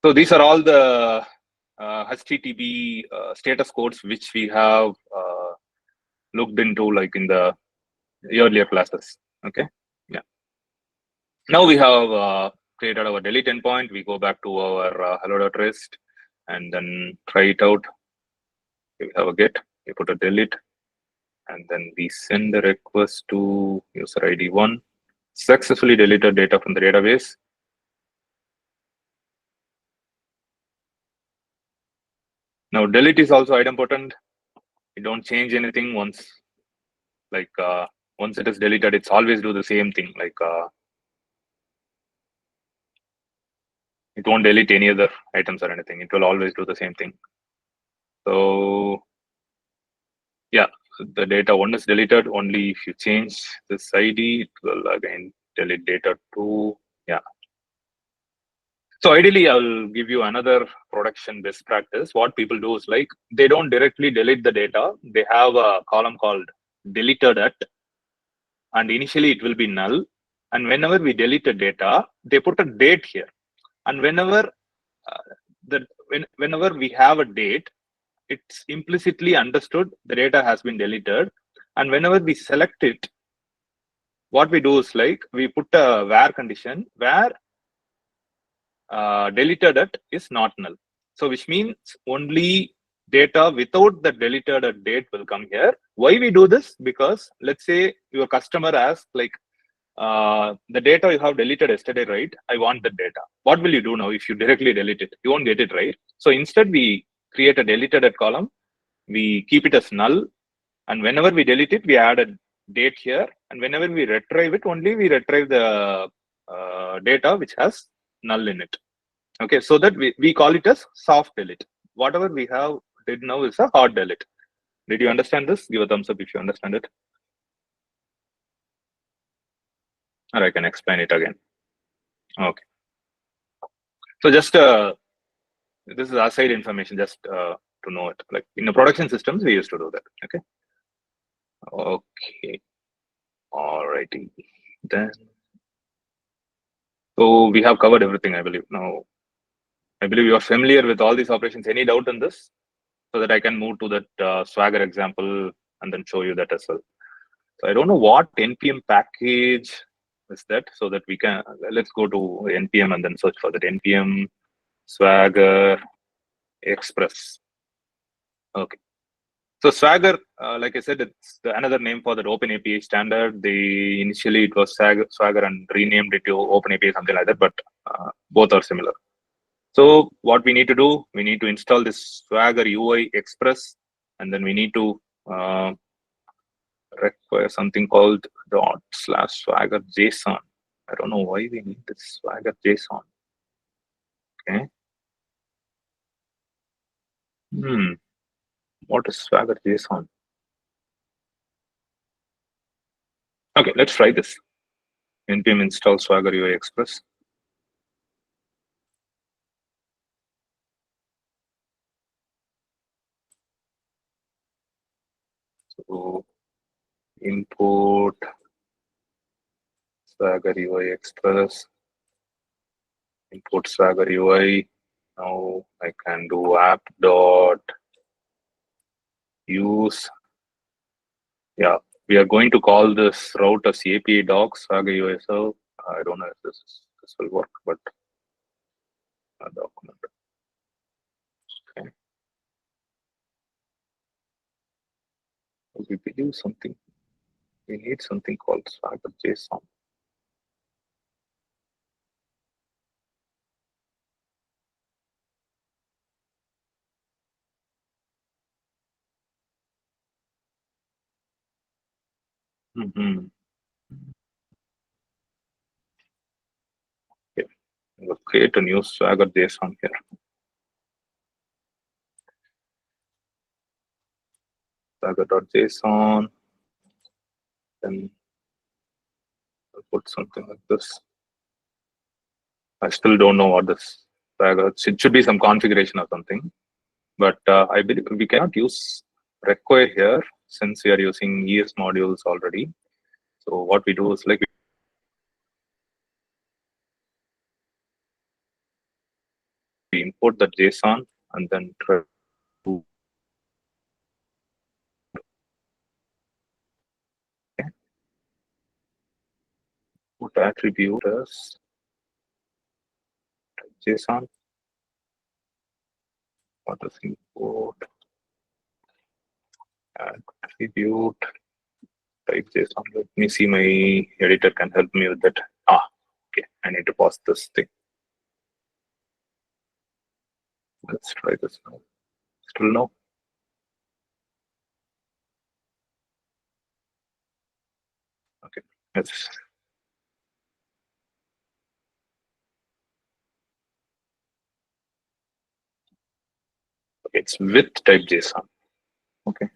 So these are all the HTTP status codes which we have looked into like in the earlier classes. Okay. Yeah. Now we have created our delete endpoint. We go back to our hello.rest and then try it out. We have a get, we put a delete, and then we send the request to user ID 1. Successfully deleted data from the database. Now delete is also idempotent. You don't change anything once, like once it is deleted, it's always do the same thing. Like it won't delete any other items or anything. It will always do the same thing. So yeah, the data 1 is deleted only if you change this ID. It will again delete data 2. Yeah. So ideally, I'll give you another production best practice. What people do is like they don't directly delete the data. They have a column called deleted at, and initially it will be null. And whenever we delete the data, they put a date here. And whenever whenever we have a date, it's implicitly understood the data has been deleted. And whenever we select it, what we do is like we put a where condition where deleted at is not null. So which means only data without the deleted at date will come here. Why we do this? Because let's say your customer asks like the data you have deleted yesterday, right? I want the data. What will you do now if you directly delete it? You won't get it, right? So instead we create a deleted at column. We keep it as null. And whenever we delete it, we add a date here. And whenever we retrieve it, only we retrieve the data which has null in it. Okay, so that we call it as soft delete. Whatever we have did now is a hard delete. Did you understand this? Give a thumbs up if you understand it. Or I can explain it again. Okay. So just this is aside information, just to know it. Like in the production systems, we used to do that. Okay. Okay. Alrighty. Then so we have covered everything, I believe. Now I believe you are familiar with all these operations. Any doubt on this? So that I can move to that Swagger example and then show you that as well. So I don't know what npm package is that, so that we can let's go to npm and then search for that npm Swagger Express. Okay. So Swagger, like I said, it's another name for that Open API standard. They initially it was Swagger and renamed it to Open API, something like that, but both are similar. So what we need to do, we need to install this Swagger UI Express, and then we need to require something called ./Swagger JSON. I don't know why we need this Swagger JSON. Okay. What is Swagger JSON? Okay, let's try this. npm install Swagger UI Express. So import Swagger UI Express, import Swagger UI. Now I can do app dot use. Yeah, we are going to call this route as API docs Swagger UI. So I don't know if this will work, but a document. Okay. We do something. We need something called Swagger JSON. Okay. We'll create a new Swagger JSON here. Swagger.json. Then I'll put something like this. I still don't know what this Swagger. It should be some configuration or something. But I believe we cannot use require here since we are using ES modules already. So what we do is like we import the JSON and then try to put attribute as JSON. What is import attribute type JSON? Let me see, my editor can help me with that. Okay, I need to pause this thing. Let's try this now. Still no. Okay, let's. Okay, it's with type JSON. Okay.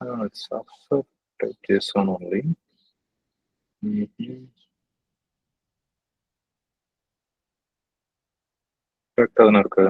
It's also type JSON only. Correct தானே இருக்கு.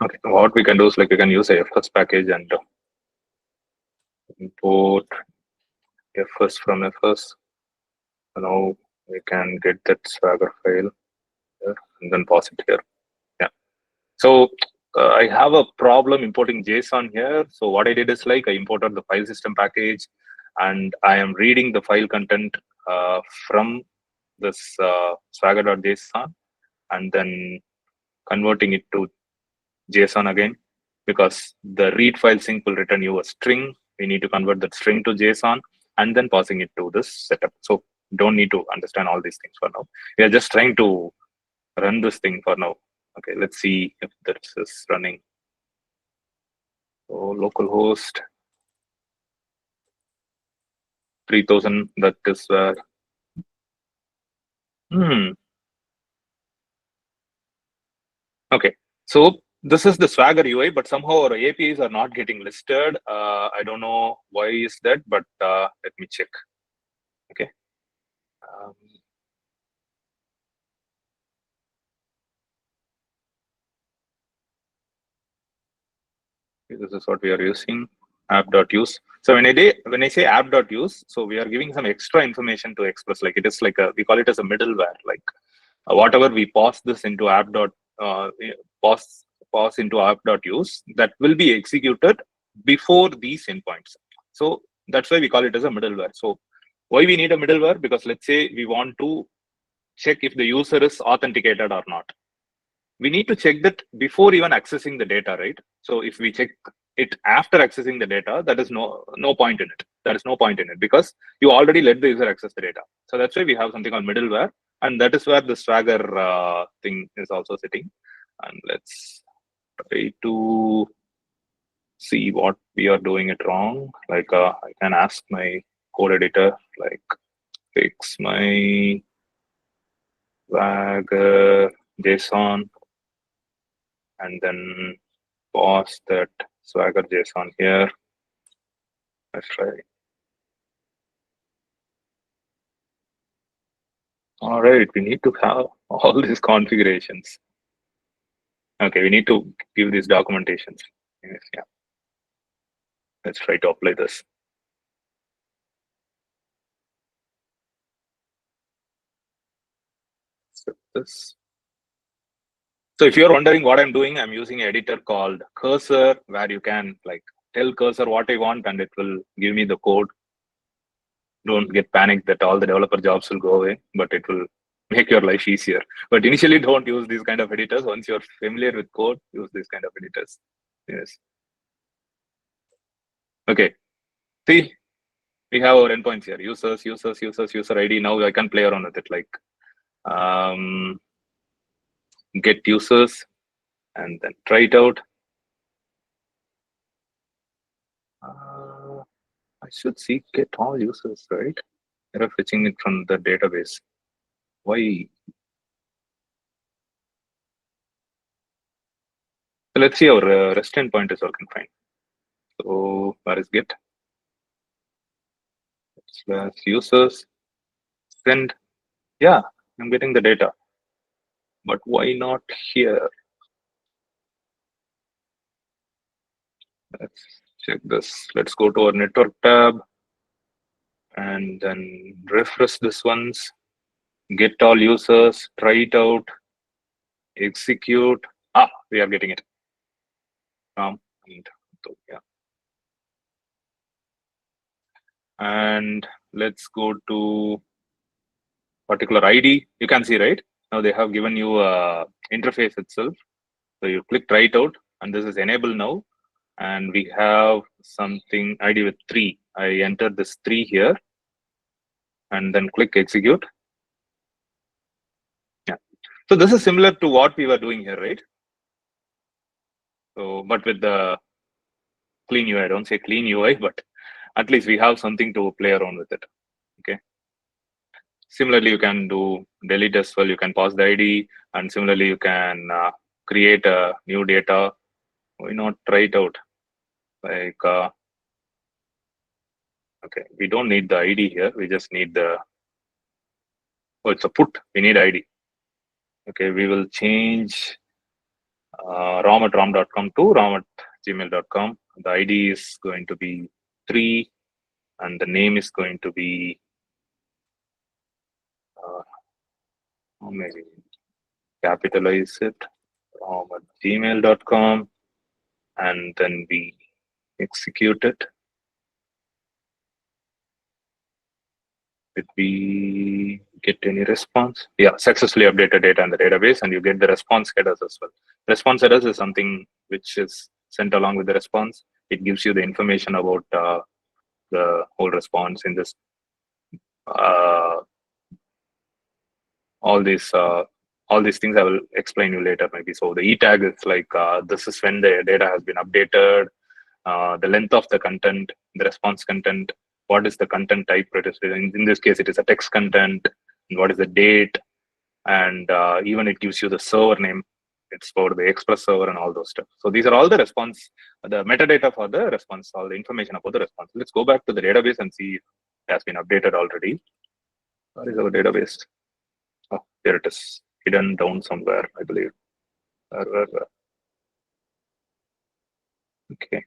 Okay, what we can do is like we can use a FS package and import FS from FS. Now we can get that Swagger file here and then pass it here. Yeah. So I have a problem importing JSON here. So what I did is like I imported the file system package, and I am reading the file content from this swagger.json and then converting it to JSON again, because the read file sync will return you a string. We need to convert that string to JSON and then passing it to this setup. So don't need to understand all these things for now. We are just trying to run this thing for now. Okay, let's see if this is running. So localhost 3000, that is where. Okay, so this is the Swagger UI, but somehow our APIs are not getting listed. I don't know why is that, but let me check. Okay. This is what we are using, app.use. So when I say app.use, so we are giving some extra information to Express. Like it is like we call it as a middleware. Like whatever we pass this into pass into app.use, that will be executed before these endpoints. So that's why we call it as a middleware. So why we need a middleware? Because let's say we want to check if the user is authenticated or not. We need to check that before even accessing the data, right? So if we check it after accessing the data, that is no point in it. There is no point in it because you already let the user access the data. So that's why we have something called middleware, and that is where the Swagger thing is also sitting. And let's try to see what we are doing it wrong. Like I can ask my code editor, like fix my Swagger JSON, and then pass that Swagger JSON here. Let's try. All right, we need to have all these configurations. Okay, we need to give these documentations. Yes, yeah. Let's try to apply this. So if you're wondering what I'm doing, I'm using an editor called Cursor, where you can like tell Cursor what I want and it will give me the code. Don't get panicked that all the developer jobs will go away, but it will make your life easier. But initially, don't use these kind of editors. Once you're familiar with code, use these kind of editors. Yes. Okay. See, we have our endpoints here: users, user ID. Now I can play around with it, like get users, and then try it out. I should see get all users, right? Instead of fetching it from the database. Why? So let's see, our REST endpoint is working fine. So where is get? Slash users, send. Yeah, I'm getting the data. But why not here? Let's check this. Let's go to our network tab and then refresh this once. Get all users, try it out, execute. We are getting it. And yeah. And let's go to particular ID. You can see, right? Now they have given you a interface itself. So you click try it out, and this is enabled now. And we have something ID with 3. I enter this 3 here and then click execute. Yeah. So this is similar to what we were doing here, right? So, but with the clean UI, I don't say clean UI, but at least we have something to play around with it. Okay. Similarly, you can do delete as well. You can pass the ID, and similarly, you can create a new data. Why not try it out? Like, okay, we don't need the ID here. We just need the, oh, it's a put. We need ID. Okay, we will change rom@rom.com to rom@gmail.com. The ID is going to be 3, and the name is going to be maybe capitalize it, rom@gmail.com, and then we execute it. Did we get any response? Yeah, successfully updated data in the database, and you get the response headers as well. Response headers is something which is sent along with the response. It gives you the information about the whole response in this. All these things I will explain you later maybe. So the e tag is like this is when the data has been updated, the length of the content, the response content, what is the content type. In this case, it is a text content, and what is the date, and even it gives you the server name. It's for the Express server and all those stuff. So these are all the response, the metadata for the response, all the information about the response. Let's go back to the database and see if it has been updated already. What is our database? Oh, there it is, hidden down somewhere, I believe. Okay.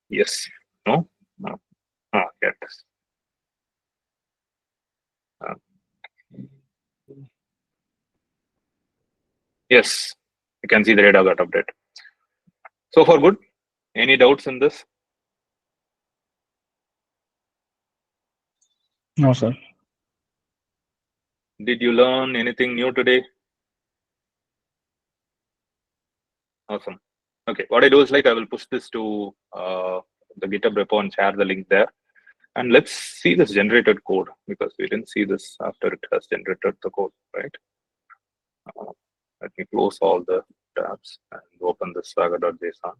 Yes. No. No. Ah, here it is. Yes, you can see the data got updated. So far, good. Any doubts in this? No, sir. Did you learn anything new today? Awesome. Okay, what I do is like I will push this to the GitHub repo and share the link there. And let's see this generated code, because we didn't see this after it has generated the code, right? Let me close all the tabs and open the swagger.json.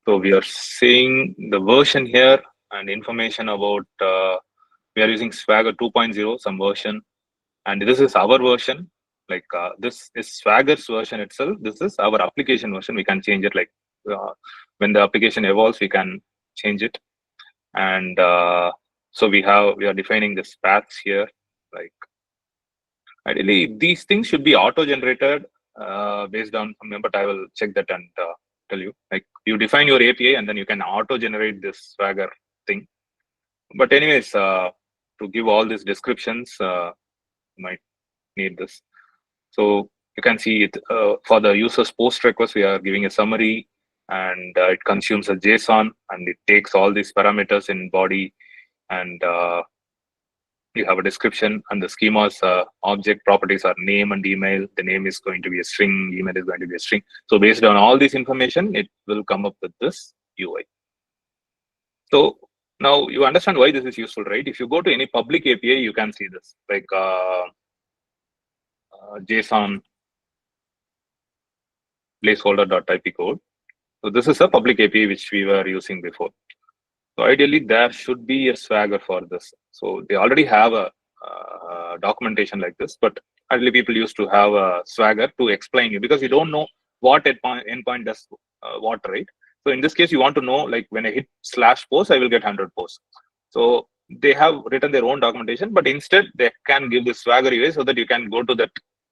So we are seeing the version here and information about, we are using Swagger 2.0, some version, and this is our version. Like this is Swagger's version itself. This is our application version. We can change it, like when the application evolves, we can change it. And so we are defining this paths here. Like ideally, these things should be auto-generated based on, but I will check that and tell you. Like you define your API and then you can auto-generate this Swagger thing. But anyways, to give all these descriptions, you might need this. So you can see it for the user's post request, we are giving a summary, and it consumes a JSON, and it takes all these parameters in body, and you have a description, and the schema's object properties are name and email. The name is going to be a string, email is going to be a string. So based on all this information, it will come up with this UI. So now you understand why this is useful, right? If you go to any public API, you can see this, like JSON placeholder.ip code. So this is a public API which we were using before. So ideally, there should be a Swagger for this. So they already have a documentation like this, but ideally people used to have a Swagger to explain you, because you don't know what endpoint does what, right? So in this case, you want to know, like when I hit /post, I will get 100 posts. So they have written their own documentation, but instead they can give the Swagger UI so that you can go to that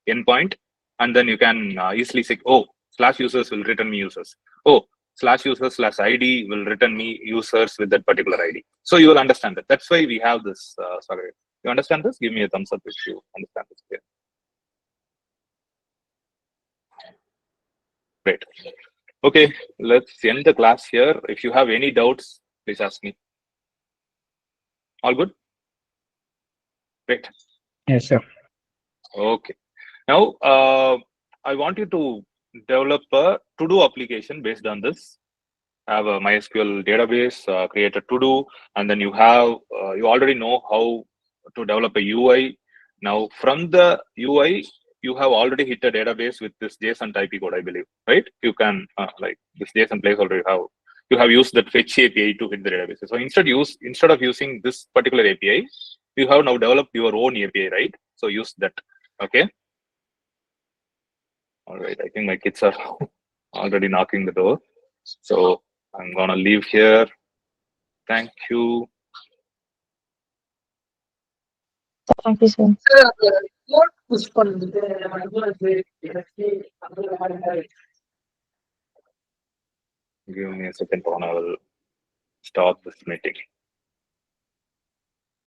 endpoint, and then you can easily say, oh, /users will return me users. Oh, /users/ID will return me users with that particular ID. So you will understand that. That's why we have this Swagger. You understand this? Give me a thumbs up if you understand this. Yeah. Great. Okay, let's end the class here. If you have any doubts, please ask me. All good? Great. Yes, sir. Okay. Now, I want you to develop a to-do application based on this. Have a MySQL database, create a to-do, and then you have you already know how to develop a UI, Now from the UI, you have already hit a database with this JSON type code, I believe, right? You can like this JSON placeholder you have used that fetch API to hit the database. So instead of using this particular API, you have now developed your own API, right? So use that. Okay. All right. I think my kids are already knocking the door. So I'm gonna leave here. Thank you. Thank you, sir. Give me a second, I will start this meeting.